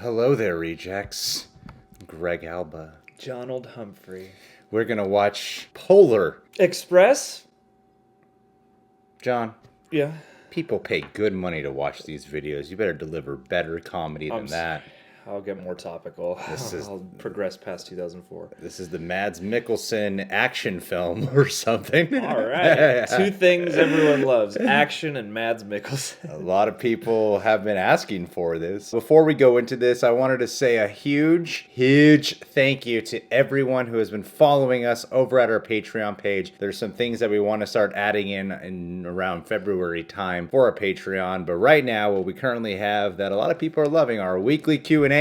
hello there, rejects. Greg Alba. John Old Humphrey. We're gonna watch Polar Express? John, Yeah. people pay good money to watch these videos. You better deliver better comedy than that. I'll get more topical. I'll progress past 2004. This is the Mads Mikkelsen action film or something. All right. Two things everyone loves. Action and Mads Mikkelsen. A lot of people have been asking for this. Before we go into this, I wanted to say a huge thank you to everyone who has been following us over at our Patreon page. There's some things that we want to start adding in around February time for our Patreon. But right now, what we currently have that a lot of people are loving are weekly Q&As.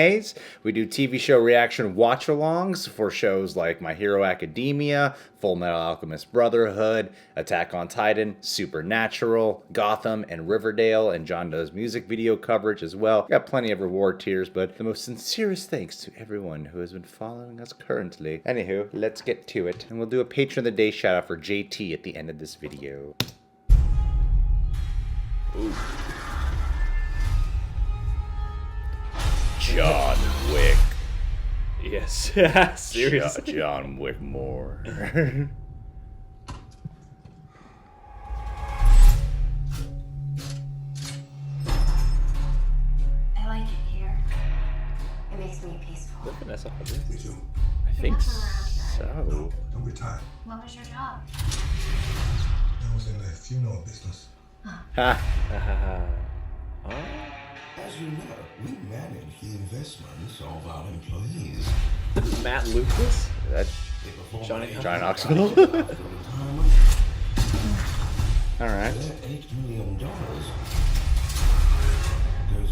We do TV show reaction watch-alongs for shows like My Hero Academia, Full Metal Alchemist Brotherhood, Attack on Titan, Supernatural, Gotham, and Riverdale, and John does music video coverage as well. Got plenty of reward tiers, but the most sincerest thanks to everyone who has been following us currently. Anywho, let's get to it, and we'll do a Patron of the Day shout out for JT at the end of this video. Ooh. John Wick. Yes. Seriously. John Wick more. I like it here. It makes me peaceful. Look at Vanessa Hudgens. Me too. I think so. Don't be tired. What was your job? I was in the funeral business. Ha. As you know, we manage the investments of our employees. Matt Lucas? That They perform Johnny Knoxville. after retirement. Alright. That $8 million goes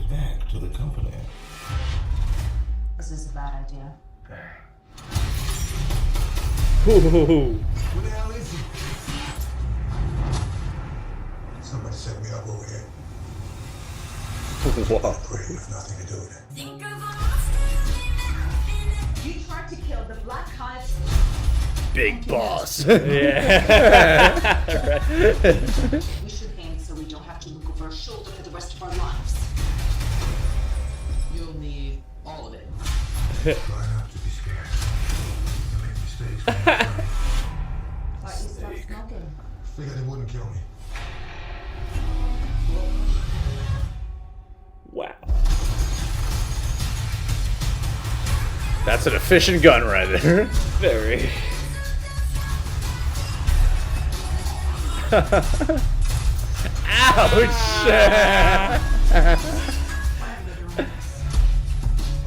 back to the company. This is a bad idea. Ooh. Where the hell is he? Somebody set me up over here. Whoa. Pray you have nothing to do with it. You tried to kill the Black Hives. Big boss. Yeah. We should aim so we don't have to look over our shoulder for the rest of our lives. You'll need all of it. Try not to be scared. You make mistakes. when you're trying. Thought you stopped smoking. Figured it wouldn't kill me. Wow. That's an efficient gun right there. Very. Ouch!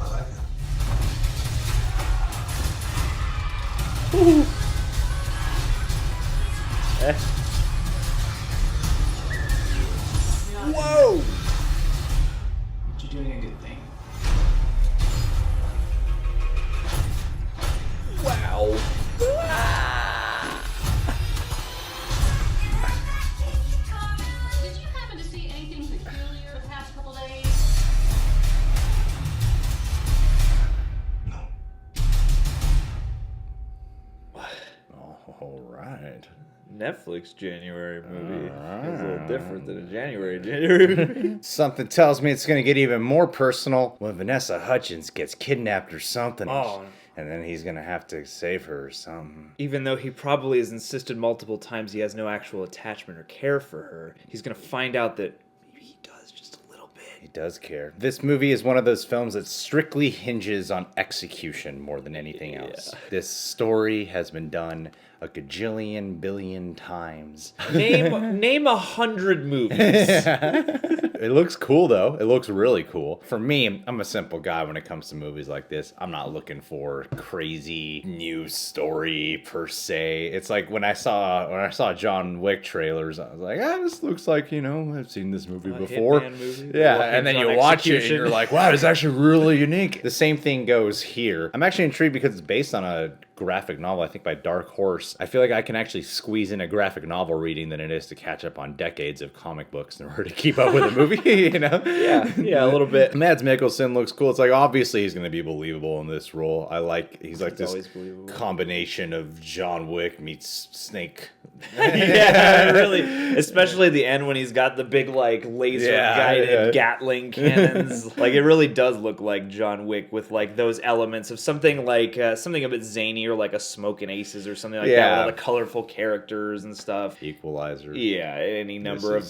I like it. Whoa! You're doing a good thing. Wow. Did you happen to see anything peculiar the past couple days? No. All right. Netflix January movie. It's a little different than a January movie. Something tells me it's going to get even more personal when Vanessa Hudgens gets kidnapped or something. Oh. And then he's going to have to save her or something. Even though he probably has insisted multiple times he has no actual attachment or care for her, he's going to find out that maybe he does just a little bit. He does care. This movie is one of those films that strictly hinges on execution more than anything else. This story has been done a gajillion billion times. Name 100 movies. It looks cool though. It looks really cool. For me, I'm a simple guy when it comes to movies like this. I'm not looking for crazy new story per se. It's like when I saw John Wick trailers, I was like, this looks like, I've seen this movie before. Hitman movie, Yeah, and then you watch it and you're like, wow, it's actually really unique. The same thing goes here. I'm actually intrigued because it's based on a graphic novel, I think by Dark Horse. I feel like I can actually squeeze in a graphic novel reading than it is to catch up on decades of comic books in order to keep up with a movie, you know? Yeah, a little bit. Mads Mikkelsen looks cool. It's like, obviously he's going to be believable in this role. He's like this always believable. combination of John Wick meets Snake. Yeah, really. Especially the end when he's got the big, like, laser-guided Gatling cannons. Like, it really does look like John Wick with, like, those elements of something like, something a bit zany or like a Smokin' Aces or something like that, with all the colorful characters and stuff. Equalizer. Yeah, any number of...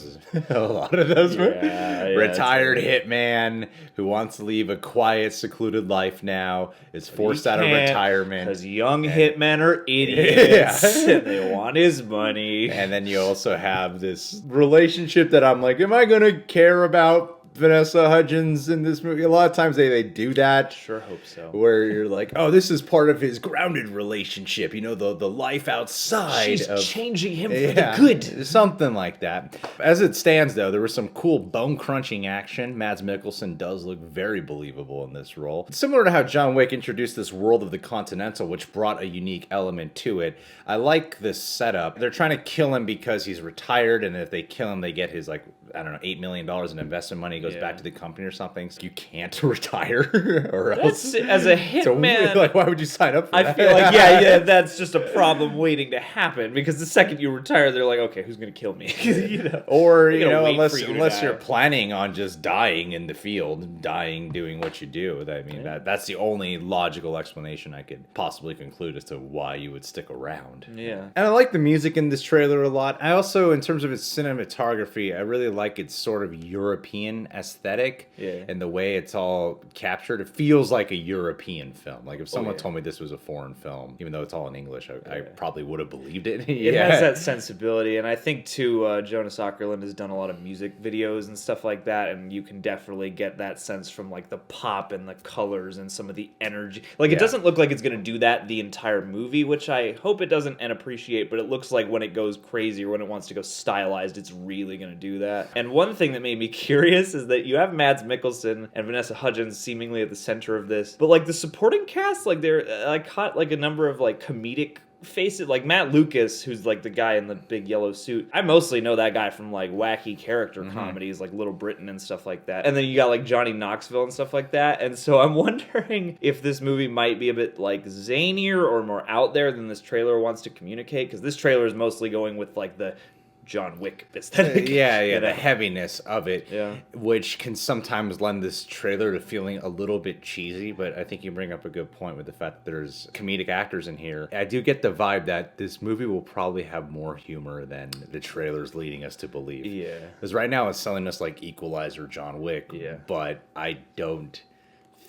a lot of those. Retired it's hitman who wants to leave a quiet, secluded life now, is forced out of retirement. Because young hitmen are idiots, and they want his money. And then you also have this relationship that I'm like, am I going to care about Vanessa Hudgens in this movie? A lot of times they do that. Sure hope so. Where you're like, oh, this is part of his grounded relationship, you know, the life outside. She's changing him for the good. Something like that. As it stands, though, there was some cool bone-crunching action. Mads Mikkelsen does look very believable in this role. Similar to how John Wick introduced this world of the Continental, which brought a unique element to it. I like this setup. They're trying to kill him because he's retired, and if they kill him, they get his, like, I don't know, $8 million in investment money goes back to the company or something. So you can't retire or else. As a hitman, like, why would you sign up for that? I feel like, that's just a problem waiting to happen, because the second you retire, they're like, okay, who's going to kill me? You know? Or, you know, unless you're planning on just dying in the field, dying doing what you do. I mean, that's the only logical explanation I could possibly conclude as to why you would stick around. Yeah. And I like the music in this trailer a lot. I also, in terms of its cinematography, I really like its sort of European aesthetic and the way it's all captured. It feels like a European film. Like if someone told me this was a foreign film, even though it's all in English, I probably would have believed it. It has that sensibility, and I think too, Jonas Åkerlund has done a lot of music videos and stuff like that, and you can definitely get that sense from like the pop and the colors and some of the energy. Like it doesn't look like it's going to do that the entire movie, which I hope it doesn't and appreciate, but it looks like when it goes crazy or when it wants to go stylized, it's really going to do that. And one thing that made me curious is that you have Mads Mikkelsen and Vanessa Hudgens seemingly at the center of this, but like the supporting cast, like they're I caught like a number of like comedic faces, like Matt Lucas, who's like the guy in the big yellow suit. I mostly know that guy from like wacky character comedies like Little Britain and stuff like that. And then you got like Johnny Knoxville and stuff like that. And so I'm wondering if this movie might be a bit like zanier or more out there than this trailer wants to communicate, because this trailer is mostly going with like the John Wick aesthetic. The heaviness of it, Yeah. which can sometimes lend this trailer to feeling a little bit cheesy, but I think you bring up a good point with the fact that there's comedic actors in here. I do get the vibe that this movie will probably have more humor than the trailer's leading us to believe. Yeah. Because right now it's selling us like Equalizer, John Wick, Yeah. but I don't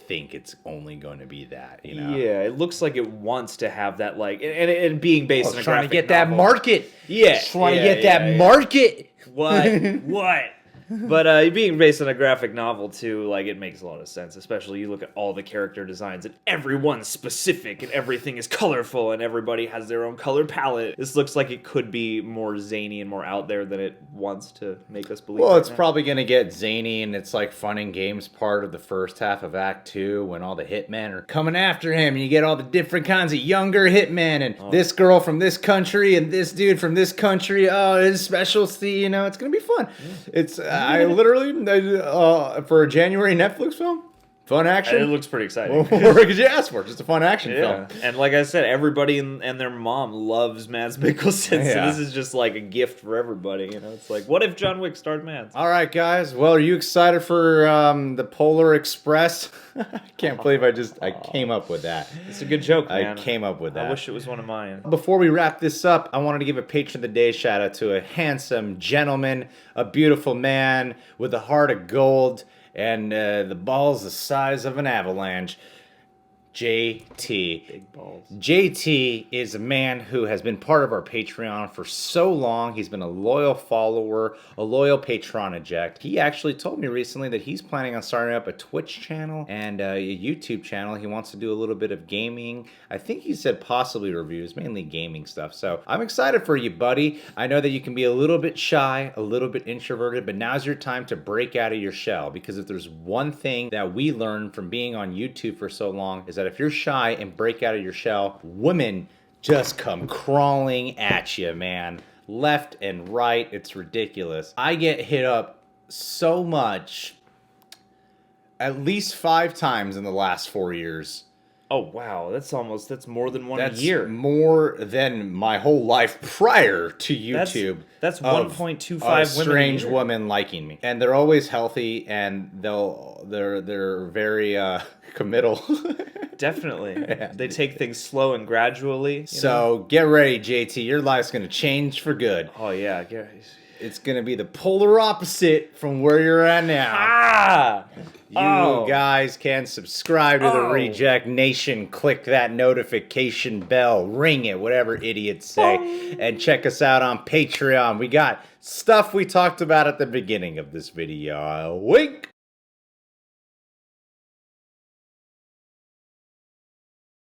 think it's only going to be that, you know? Yeah, it looks like it wants to have that, like, and being based on a trying to graphic get that novel. market. Yeah, Trying to get that market. What? But being based on a graphic novel, too, like, it makes a lot of sense. Especially you look at all the character designs, and everyone's specific, and everything is colorful, and everybody has their own color palette. This looks like it could be more zany and more out there than it wants to make us believe. Well, it's probably going to get zany, and it's like fun and games part of the first half of Act 2 when all the hitmen are coming after him, and you get all the different kinds of younger hitmen, and this girl from this country, and this dude from this country, his specialty, you know, it's going to be fun. It's... I literally, for a January Netflix film, fun action. It looks pretty exciting. What could you ask for? Just a fun action film. And like I said, everybody and their mom loves Mads Mikkelsen, so this is just like a gift for everybody. You know, it's like, what if John Wick starred Mads? All right, guys. Well, are you excited for the Polar Express? I can't believe I came up with that. It's a good joke, man. I came up with that. I wish it was one of mine. Before we wrap this up, I wanted to give a Patron of the Day shout out to a handsome gentleman, a beautiful man with a heart of gold, and the balls the size of an avalanche. JT. Big balls. JT is a man who has been part of our Patreon for so long. He's been a loyal follower, a loyal patronaject. He actually told me recently that he's planning on starting up a Twitch channel and a YouTube channel. He wants to do a little bit of gaming. I think he said possibly reviews, mainly gaming stuff. So I'm excited for you, buddy. I know that you can be a little bit shy, a little bit introverted, but now's your time to break out of your shell, because if there's one thing that we learned from being on YouTube for so long is that that if you're shy and break out of your shell, women just come crawling at you, man. Left and right. It's ridiculous. I get hit up so much, at least 5 times in the last 4 years. Oh wow, that's more than one That's year. more than my whole life prior to YouTube. That's of 1.25 a women. strange a year. woman liking me, and they're always healthy, and they're very committal. Definitely, they take things slow and gradually. You So know? get ready, JT. Your life's gonna change for good. Oh yeah, It's gonna be the polar opposite from where you're at now. You guys can subscribe to the Reject Nation. Click that notification bell. Ring it, whatever idiots say. And check us out on Patreon. We got stuff we talked about at the beginning of this video. Wink!